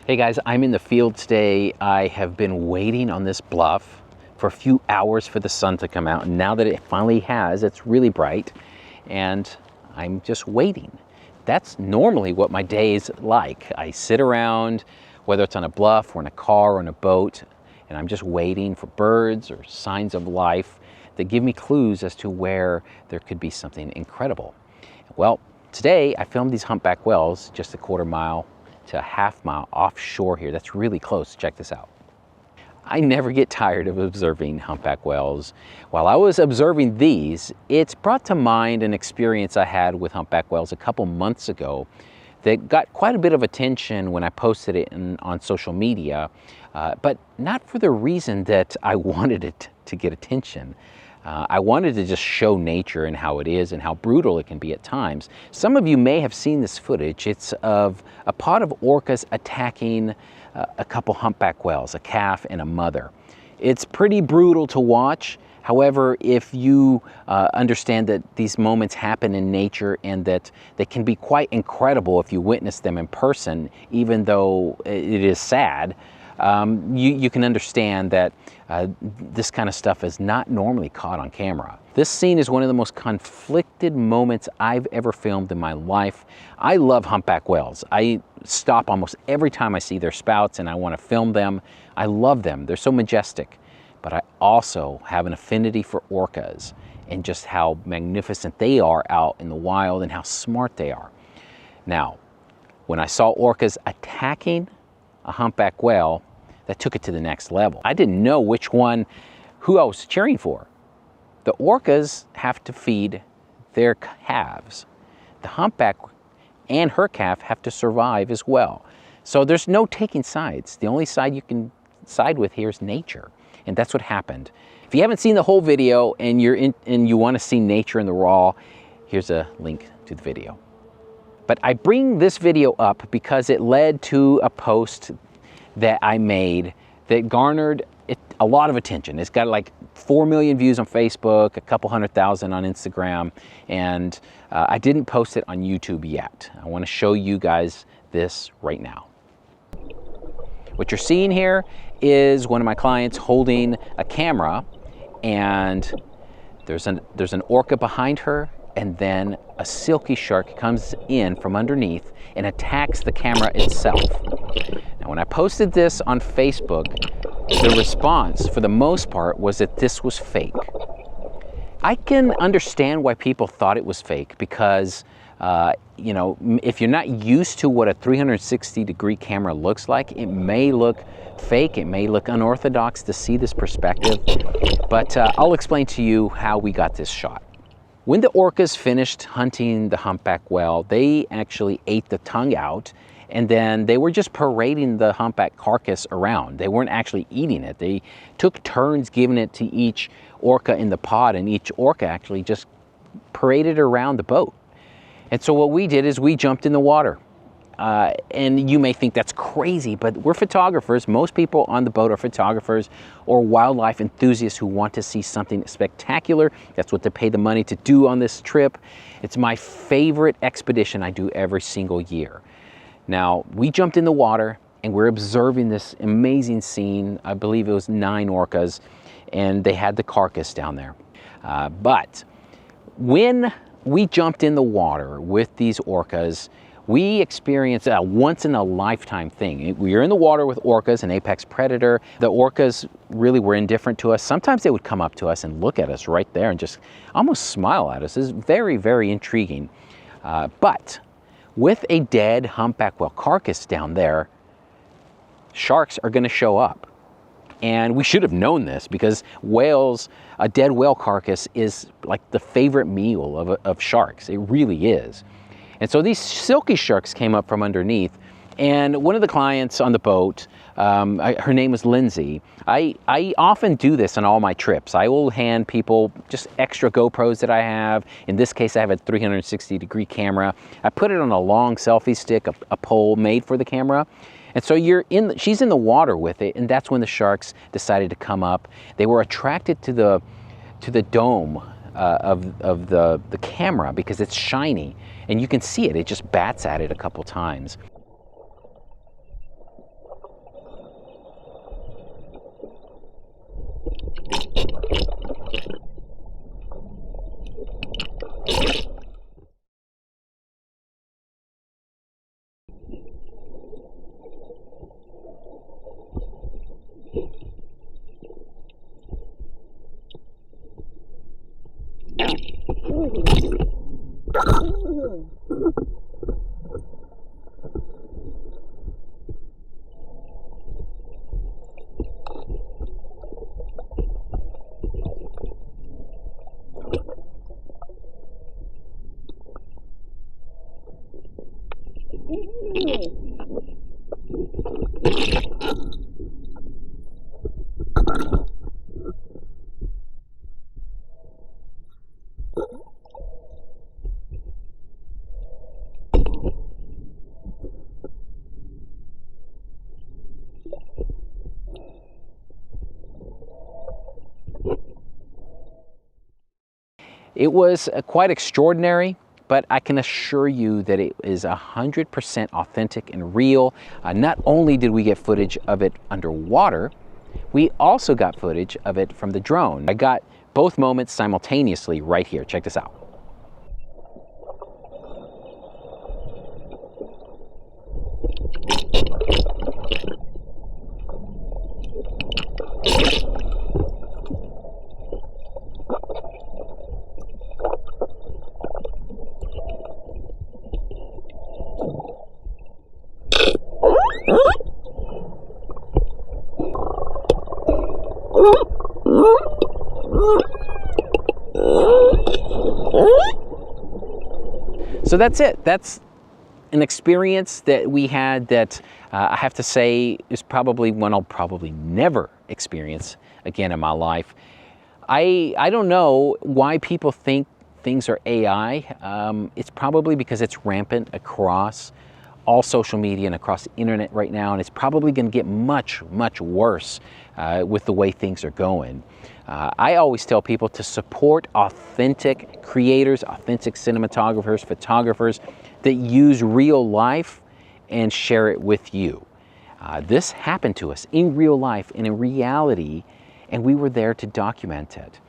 Hey guys, I'm in the field today. I have been waiting on this bluff for a few hours for the sun to come out. And now that it finally has, it's really bright and I'm just waiting. That's normally what my day is like. I sit around, whether it's on a bluff or in a car or in a boat, and I'm just waiting for birds or signs of life that give me clues as to where there could be something incredible. Well, today I filmed these humpback whales just a quarter mile to a half mile offshore here. That's really close. Check this out. I never get tired of observing humpback whales. While I was observing these, it's brought to mind an experience I had with humpback whales a couple months ago that got quite a bit of attention when I posted it on social media, but not for the reason that I wanted it to get attention. I wanted to just show nature and how it is and how brutal it can be at times. Some of you may have seen this footage. It's of a pod of orcas attacking a couple humpback whales, a calf and a mother. It's pretty brutal to watch. However, if you understand that these moments happen in nature and that they can be quite incredible if you witness them in person, even though it is sad, you can understand that this kind of stuff is not normally caught on camera. This scene is one of the most conflicted moments I've ever filmed in my life. I love humpback whales. I stop almost every time I see their spouts and I want to film them. I love them. They're so majestic. But I also have an affinity for orcas and just how magnificent they are out in the wild and how smart they are. Now, when I saw orcas attacking a humpback whale, that took it to the next level. I didn't know who I was cheering for. The orcas have to feed their calves. The humpback and her calf have to survive as well. So there's no taking sides. The only side you can side with here is nature. And that's what happened. If you haven't seen the whole video and you want to see nature in the raw, here's a link to the video. But I bring this video up because it led to a post that I made that garnered a lot of attention. It's got like 4 million views on Facebook, a couple 100,000 on Instagram, and I didn't post it on YouTube yet. I want to show you guys this right now. What you're seeing here is one of my clients holding a camera, and there's an orca behind her, and then a silky shark comes in from underneath and attacks the camera itself. Now, when I posted this on Facebook, the response, for the most part, was that this was fake. I can understand why people thought it was fake because, you know, if you're not used to what a 360-degree camera looks like, it may look fake, it may look unorthodox to see this perspective, but I'll explain to you how we got this shot. When the orcas finished hunting the humpback whale, they actually ate the tongue out, and then they were just parading the humpback carcass around. They weren't actually eating it. They took turns giving it to each orca in the pod, and each orca actually just paraded around the boat. And so what we did is we jumped in the water. And you may think that's crazy, but we're photographers. Most people on the boat are photographers or wildlife enthusiasts who want to see something spectacular. That's what they pay the money to do on this trip. It's my favorite expedition I do every single year. Now, we jumped in the water and we're observing this amazing scene. I believe it was 9 orcas, and they had the carcass down there. But when we jumped in the water with these orcas, we experienced a once-in-a-lifetime thing. We were in the water with orcas, an apex predator. The orcas really were indifferent to us. Sometimes they would come up to us and look at us right there and just almost smile at us. It's very, very intriguing. But with a dead humpback whale carcass down there, sharks are going to show up. And we should have known this because whales, a dead whale carcass is like the favorite meal of sharks. It really is. And so these silky sharks came up from underneath, and one of the clients on the boat, her name was Lindsay. I often do this on all my trips. I will hand people just extra GoPros that I have. In this case, I have a 360-degree camera. I put it on a long selfie stick, a pole made for the camera. And so she's in the water with it, and that's when the sharks decided to come up. They were attracted to the dome of the camera because it's shiny, and you can see it. It just bats at it a couple times. It was quite extraordinary, but I can assure you that it is 100% authentic and real. Not only did we get footage of it underwater, we also got footage of it from the drone. I got both moments simultaneously right here. Check this out. So that's it. That's an experience that we had that I have to say is probably one I'll probably never experience again in my life. I don't know why people think things are AI. It's probably because it's rampant across all social media and across the internet right now, and it's probably going to get much, much worse with the way things are going. I always tell people to support authentic creators, authentic cinematographers, photographers that use real life and share it with you. This happened to us in real life and in reality, and we were there to document it.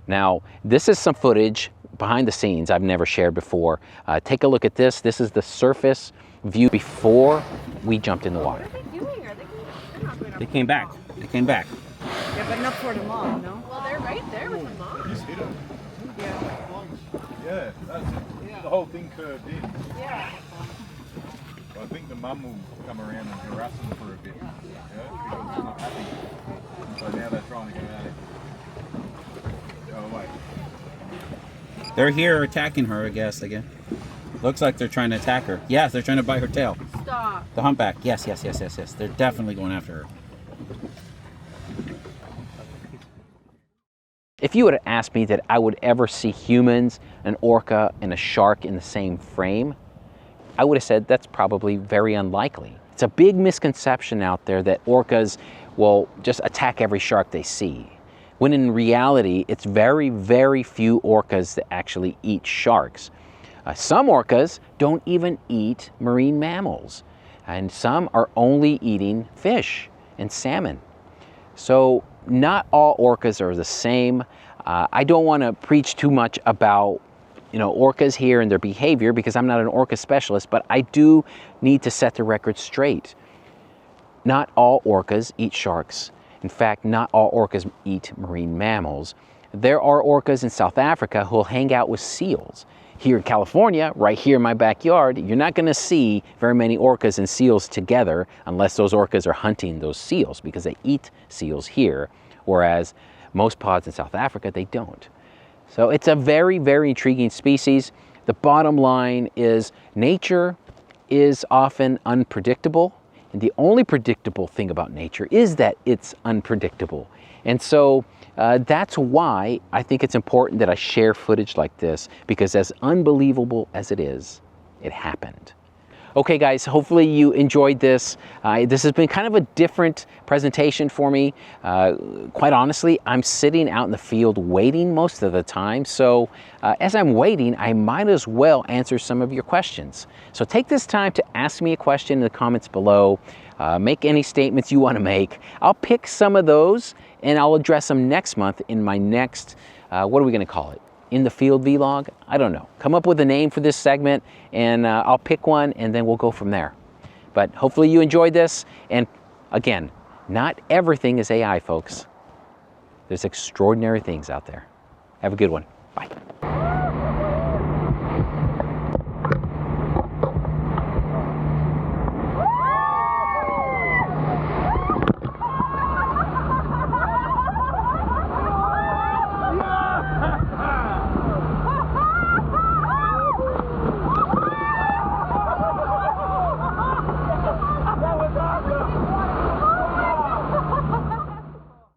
Now, this is some footage behind the scenes I've never shared before. Take a look at this. This is the surface view before we jumped in the water. What are they doing? Are they They came back. They came back. Yeah, but not for the mom, no? Well, they're right there with the mom. Just hit him. Yeah. Yeah, that's it. Yeah. The whole thing curved in. Yeah. I think the mum will come around and harass them for a bit. Yeah, because it's not happy. So now they're trying to go at it. Go away. They're here attacking her, I guess, again. Looks like they're trying to attack her. Yes, they're trying to bite her tail. Stop. The humpback. Yes. They're definitely going after her. If you would have asked me that I would ever see humans, an orca, and a shark in the same frame, I would have said that's probably very unlikely. It's a big misconception out there that orcas will just attack every shark they see, when in reality, it's very, very few orcas that actually eat sharks. Some orcas don't even eat marine mammals, and some are only eating fish and salmon. So not all orcas are the same. I don't want to preach too much about orcas here and their behavior because I'm not an orca specialist, but I do need to set the record straight. Not all orcas eat sharks. In fact, not all orcas eat marine mammals. There are orcas in South Africa who will hang out with seals. Here in California, right here in my backyard, you're not going to see very many orcas and seals together unless those orcas are hunting those seals because they eat seals here, whereas most pods in South Africa, they don't. So it's a very, very intriguing species. The bottom line is nature is often unpredictable. And the only predictable thing about nature is that it's unpredictable. And so that's why I think it's important that I share footage like this, because as unbelievable as it is, it happened. Okay guys, hopefully you enjoyed this. This has been kind of a different presentation for me. Quite honestly, I'm sitting out in the field waiting most of the time. So as I'm waiting, I might as well answer some of your questions. So take this time to ask me a question in the comments below. Make any statements you want to make. I'll pick some of those and I'll address them next month in my next what are we going to call it? In the field vlog? I don't know. Come up with a name for this segment, and I'll pick one, and then we'll go from there. But hopefully you enjoyed this. And again, not everything is AI, folks. There's extraordinary things out there. Have a good one.